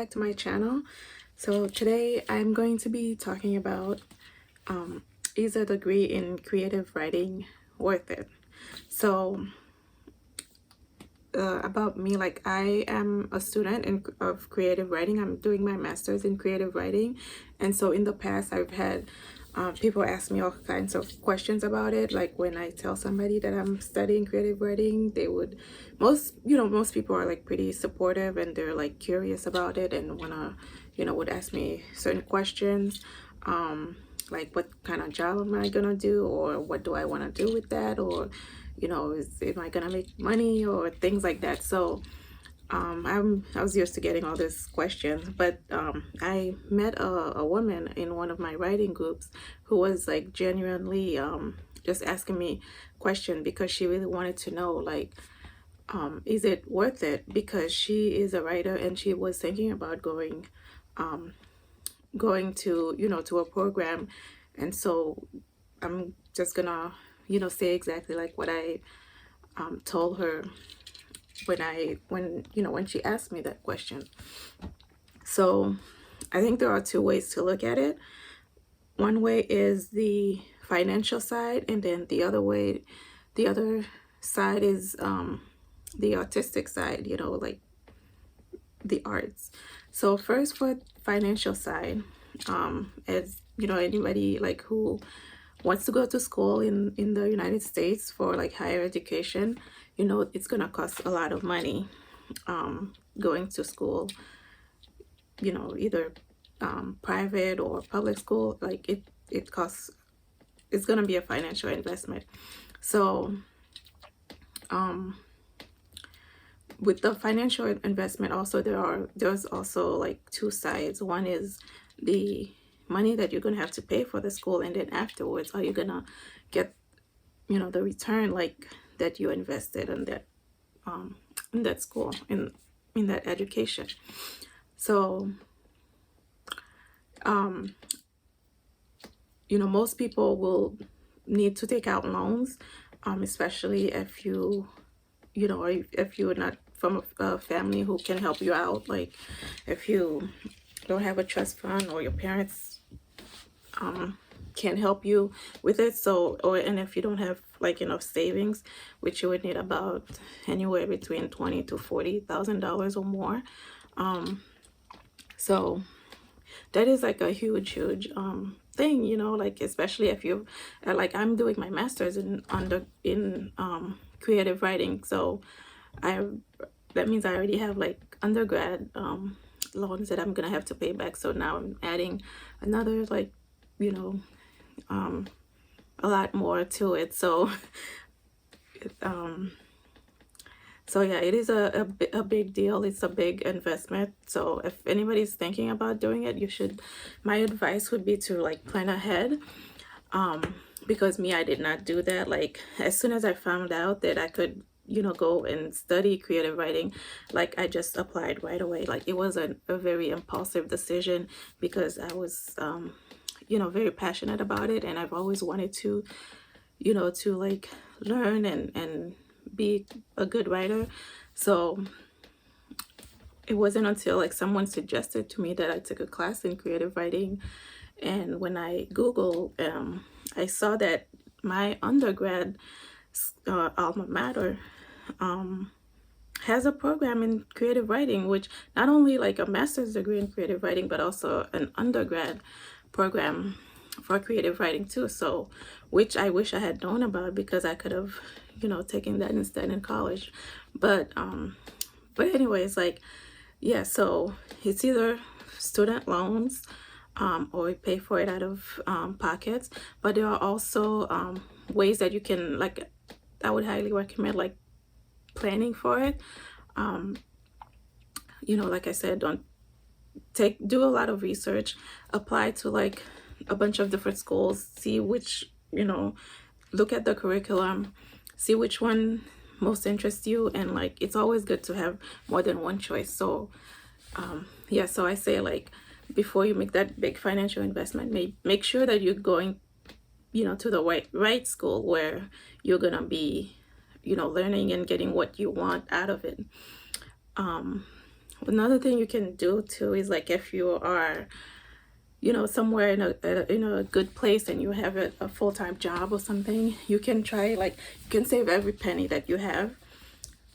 back to my channel. So today I'm going to be talking about is a degree in creative writing worth it? So about me, like I am a student of creative writing. I'm doing my master's in creative writing, and so in the past I've had people ask me all kinds of questions about it. Like when I tell somebody that I'm studying creative writing, they would most people are like pretty supportive, and they're like curious about it and wanna would ask me certain questions, like what kind of job am I gonna do, or what do I want to do with that, or am I gonna make money, or things like that. So I was used to getting all these questions, but I met a woman in one of my writing groups who was like genuinely just asking me question because she really wanted to know, like, is it worth it? Because she is a writer and she was thinking about going to to a program. And so I'm just gonna say exactly like what I told her when she asked me that question. So I think there are two ways to look at it. One way is the financial side, and then the other side is the artistic side, like the arts. So first, for financial side, as anybody like who wants to go to school in the United States for like higher education, it's gonna cost a lot of money going to school, either private or public school. Like it costs, it's gonna be a financial investment. So with the financial investment also, there's also like two sides. One is the money that you're gonna have to pay for the school, and then afterwards are you gonna get the return like that you invested in that school, in that education. So most people will need to take out loans, especially if if you're not from a family who can help you out. Like if you don't have a trust fund, or your parents can't help you with it. So, and if you don't have like enough savings, which you would need about anywhere between $20,000 to $40,000 or more. So that is like a huge thing, like especially if you like, I'm doing my master's in creative writing. So that means I already have like undergrad loans that I'm gonna have to pay back. So now I'm adding another like a lot more to it. So so yeah, it is a big deal. It's a big investment. So if anybody's thinking about doing it, my advice would be to like plan ahead, because I did not do that. Like as soon as I found out that I could go and study creative writing, like I just applied right away. Like it was a very impulsive decision, because I was very passionate about it, and I've always wanted to to like learn and be a good writer. So it wasn't until like someone suggested to me that I took a class in creative writing, and when I Googled, I saw that my undergrad alma mater has a program in creative writing, which not only like a master's degree in creative writing, but also an undergrad program for creative writing too. So which I wish I had known about, because I could have taken that instead in college. But anyways, like yeah, so it's either student loans, or you pay for it out of pockets. But there are also ways that you can, like, I would highly recommend like planning for it. Like I said, do a lot of research, apply to like a bunch of different schools, see which look at the curriculum, see which one most interests you, and like it's always good to have more than one choice. So yeah, so I say, like, before you make that big financial investment, make sure that you're going to the right school, where you're gonna be learning and getting what you want out of it. Another thing you can do too is like if you are, you know, somewhere in a good place and you have a full-time job or something, you can try, like, you can save every penny that you have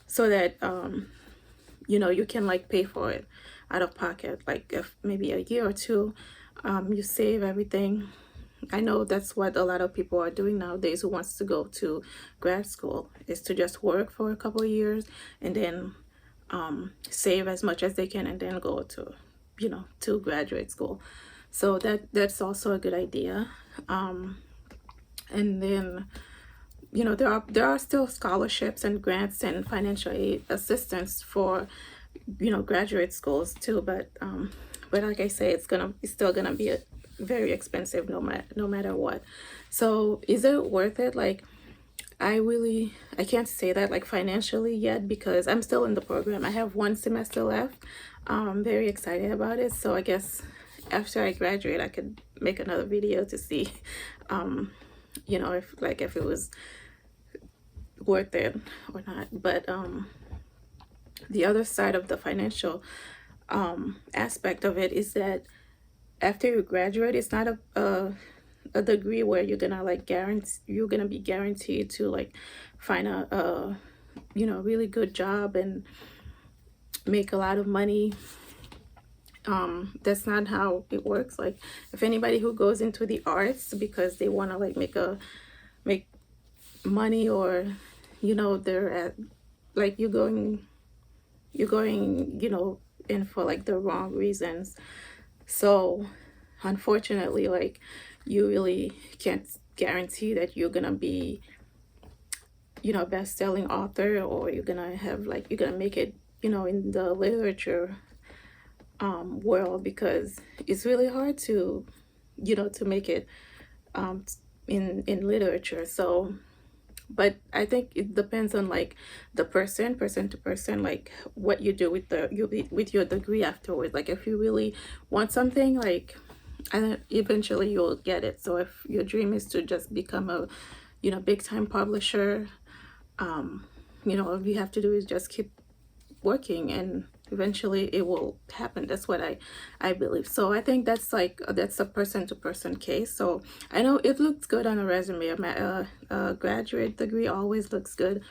so that you know, you can like pay for it out of pocket. Like if maybe a year or two, you save everything. I know that's what a lot of people are doing nowadays who wants to go to grad school, is to just work for a couple of years and then save as much as they can and then go to, you know, to graduate school. So that's also a good idea. And then, you know, there are still scholarships and grants and financial aid assistance for, you know, graduate schools too. But like I say, it's still gonna be very expensive no matter what. So is it worth it? Like, I can't say that like financially yet because I'm still in the program. I have one semester left. I'm very excited about it. So I guess after I graduate, I could make another video to see, you know, if it was worth it or not. But the other side of the financial aspect of it is that after you graduate, it's not a degree where you're gonna like you're gonna be guaranteed to like find a you know, really good job and make a lot of money. That's not how it works. Like, if anybody who goes into the arts because they want to like make money, or you know, they're at like you're going, you know, in for like the wrong reasons. So unfortunately, like, you really can't guarantee that you're gonna be, you know, best-selling author, or you're gonna have like, you're gonna make it, you know, in the literature world, because it's really hard to, you know, to make it in literature. So, but I think it depends on like the person to person, like what you do with with your degree afterwards. Like if you really want something, like, and eventually you'll get it. So if your dream is to just become a, you know, big time publisher, you know, all you have to do is just keep working and eventually it will happen. That's what I believe. So I think that's like that's a person to person case. So I know it looks good on a resume. A graduate degree always looks good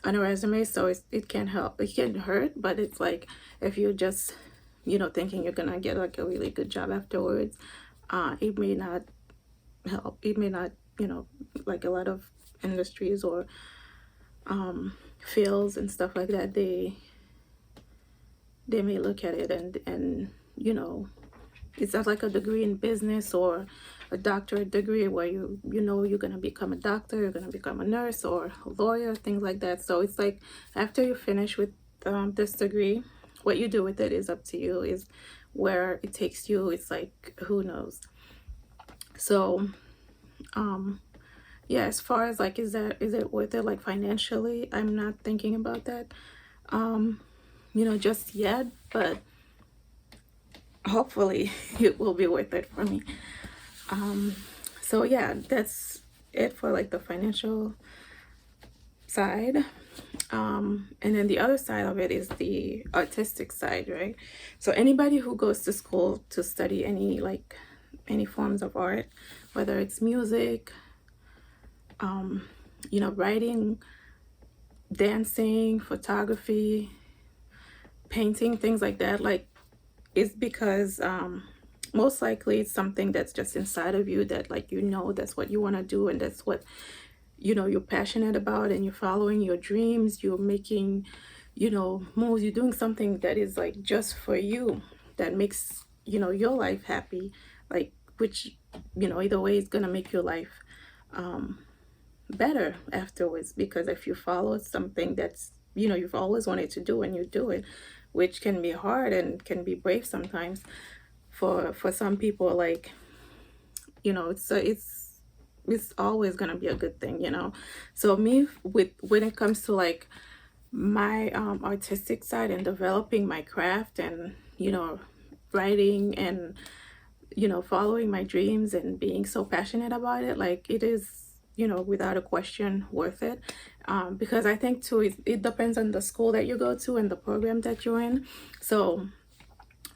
on a resume, so it can help, it can hurt, but it's like if you just, you know, thinking you're gonna get like a really good job afterwards, it may not help. It may not, you know, like a lot of industries or fields and stuff like that, they may look at it and you know, it's not like a degree in business or a doctorate degree where you know you're gonna become a doctor, you're gonna become a nurse or a lawyer, things like that. So it's like after you finish with this degree, what you do with it is up to you, is where it takes you. It's like, who knows. So yeah, as far as like, is it worth it like financially, I'm not thinking about that you know, just yet, but hopefully it will be worth it for me. So yeah, that's it for like the financial side. And then the other side of it is the artistic side, right? So anybody who goes to school to study any forms of art, whether it's music, you know, writing, dancing, photography, painting, things like that, like, it's because most likely it's something that's just inside of you, that like, you know, that's what you want to do, and that's what, you know, you're passionate about, and you're following your dreams, you're making, you know, moves, you're doing something that is like just for you, that makes, you know, your life happy, like, which, you know, either way is gonna make your life better afterwards. Because if you follow something that's, you know, you've always wanted to do and you do it, which can be hard and can be brave sometimes for some people, like, you know, it's always gonna be a good thing, you know. So me, when it comes to like my artistic side and developing my craft and, you know, writing and, you know, following my dreams and being so passionate about it, like, it is, you know, without a question worth it. Because I think too it depends on the school that you go to and the program that you're in. So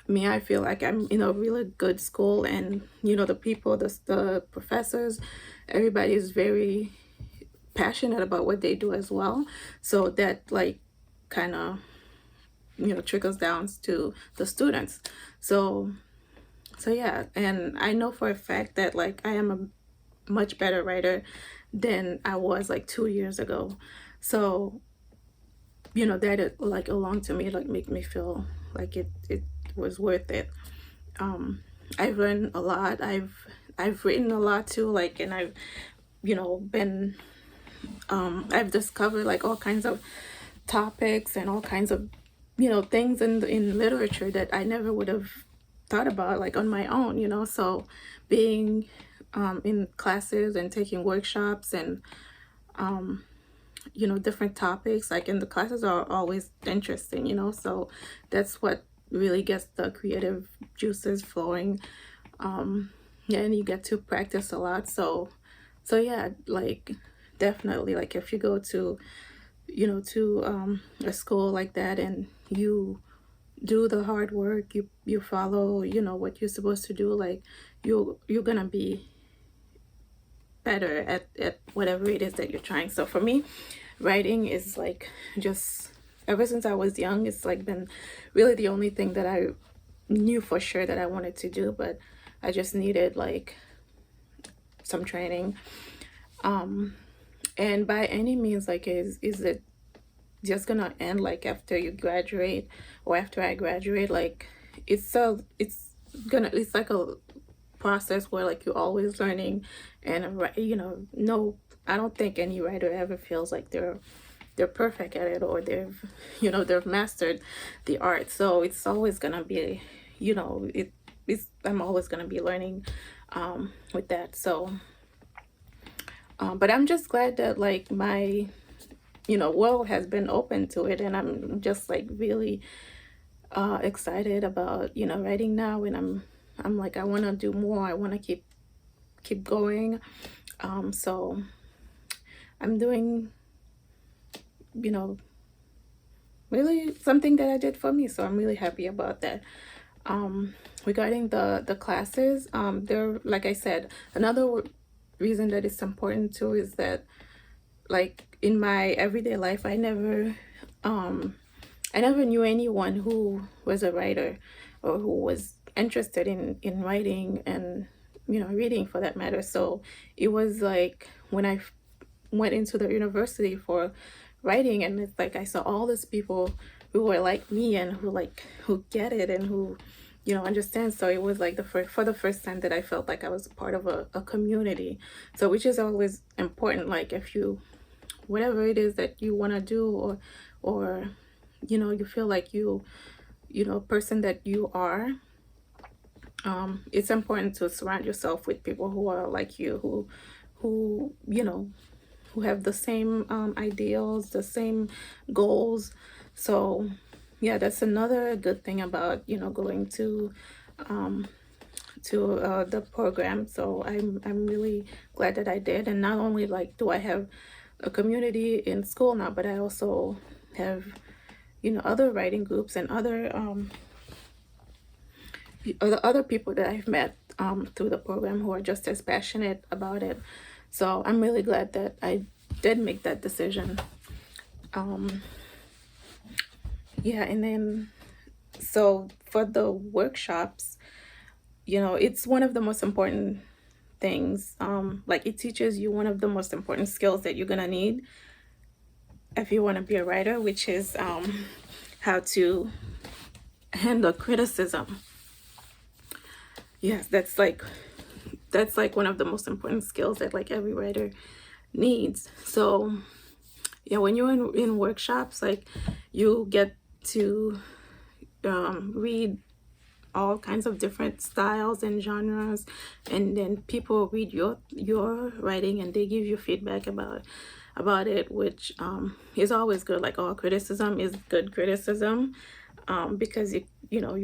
me, I feel like I'm in a really good school, and the people, the professors, everybody is very passionate about what they do as well. So that like kind of trickles down to the students. So yeah, and I know for a fact that like I am a much better writer than I was like 2 years ago. So that like along to me like make me feel like it was worth it. I've learned a lot. I've written a lot too, like, and I've been I've discovered like all kinds of topics and all kinds of things in literature that I never would have thought about like on my own. So being in classes and taking workshops and different topics, like, and the classes are always interesting, so that's what really gets the creative juices flowing. Yeah, and you get to practice a lot. So yeah, like, definitely, like, if you go to a school like that and you do the hard work, you follow what you're supposed to do, like, you're gonna be better at whatever it is that you're trying. So for me, writing is like, just ever since I was young, it's like been really the only thing that I knew for sure that I wanted to do, but I just needed like some training. And by any means, like, is it just gonna end like after you graduate or after I graduate? Like, it's like a process where like you're always learning, and no, I don't think any writer ever feels like they're perfect at it, or they've mastered the art. So it's always gonna be, I'm always gonna be learning with that. So but I'm just glad that like my world has been open to it, and I'm just like really excited about writing now, and I'm like, I want to do more. I want to keep going. So I'm doing really something that I did for me, so I'm really happy about that. Regarding the classes, they're, like I said, another reason that it's important too is that, like, in my everyday life, I never knew anyone who was a writer or who was interested in writing and reading for that matter. So it was like when I went into the university for writing, and it's like I saw all these people who were like me and who get it and who understand. So it was like for the first time that I felt like I was a part of a community. So which is always important, like, if you, whatever it is that you want to do, or you feel like person that you are, it's important to surround yourself with people who are like you, who who have the same ideals, the same goals. So yeah, that's another good thing about going to the program. So I'm really glad that I did. And not only like do I have a community in school now, but I also have other writing groups and other people that I've met through the program who are just as passionate about it. So I'm really glad that I did make that decision. Yeah, and then so for the workshops, it's one of the most important things. Like, it teaches you one of the most important skills that you're gonna need if you want to be a writer, which is how to handle criticism. Yes, that's like one of the most important skills that like every writer needs. So yeah, when you're in workshops, like, you get to read all kinds of different styles and genres, and then people read your writing and they give you feedback about it, which is always good. Like, all criticism is good criticism, because you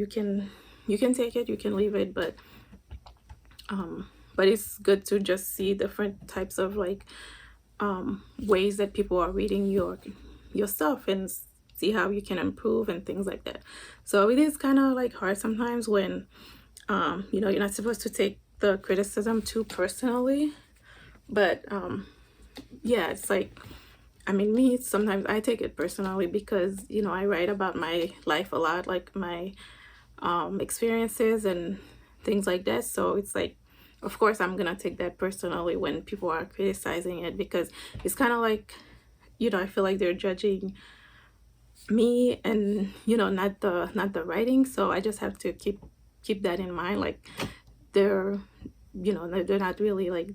can take it, you can leave it, but it's good to just see different types of like ways that people are reading your stuff and see how you can improve and things like that. So it is kind of like hard sometimes when you know, you're not supposed to take the criticism too personally, but yeah, it's like, I mean, me, sometimes I take it personally because, you know, I write about my life a lot, like my experiences and things like that. So it's like, of course, I'm gonna take that personally when people are criticizing it, because it's kind of like, you know, I feel like they're judging me and, you know, not the writing. So I just have to keep that in mind. Like, they're, you know, they're not really like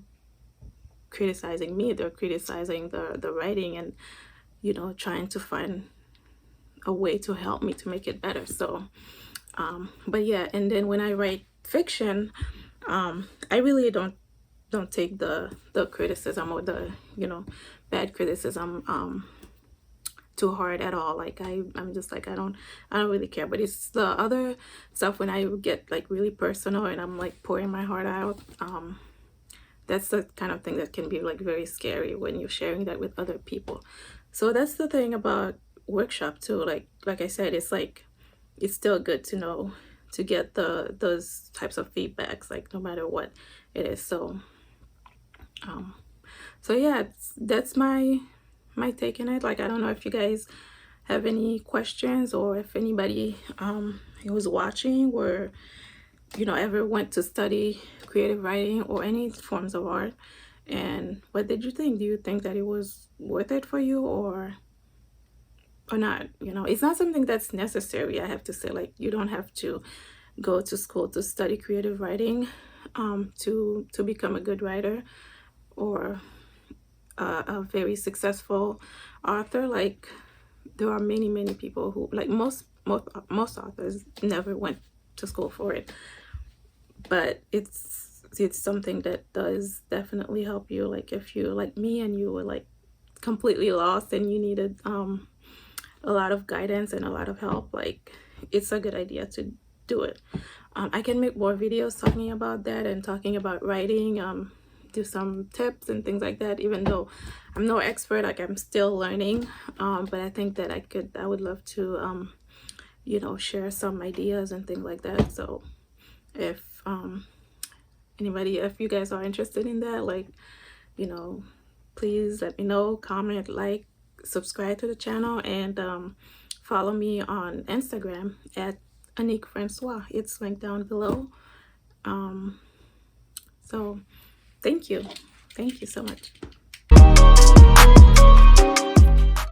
criticizing me, they're criticizing the writing and, you know, trying to find a way to help me to make it better. So but yeah, and then when I write fiction, I really don't take the criticism or the, you know, bad criticism too hard at all. Like I'm just like, I don't really care. But it's the other stuff when I get like really personal and I'm like pouring my heart out, that's the kind of thing that can be like very scary when you're sharing that with other people. So that's the thing about workshop too. Like I said, it's like, it's still good to know, to get those types of feedbacks, like no matter what it is. So so yeah, that's my take on it. Like, I don't know if you guys have any questions, or if anybody who's watching or, you know, ever went to study creative writing or any forms of art, and what did you think? Do you think that it was worth it for you, or not? You know, it's not something that's necessary, I have to say. Like, you don't have to go to school to study creative writing to become a good writer or a very successful author. Like, there are many people who, like, most authors never went to school for it, but it's something that does definitely help you. Like, if you, like me, and you were like completely lost and you needed a lot of guidance and a lot of help, like, it's a good idea to do it. I can make more videos talking about that and talking about writing, do some tips and things like that, even though I'm no expert. Like, I'm still learning, but I think that I would love to you know, share some ideas and things like that. So if anybody, if you guys are interested in that, like, you know, please let me know, comment, like, subscribe to the channel, and follow me on Instagram at Annique Francois. It's linked down below. So thank you so much.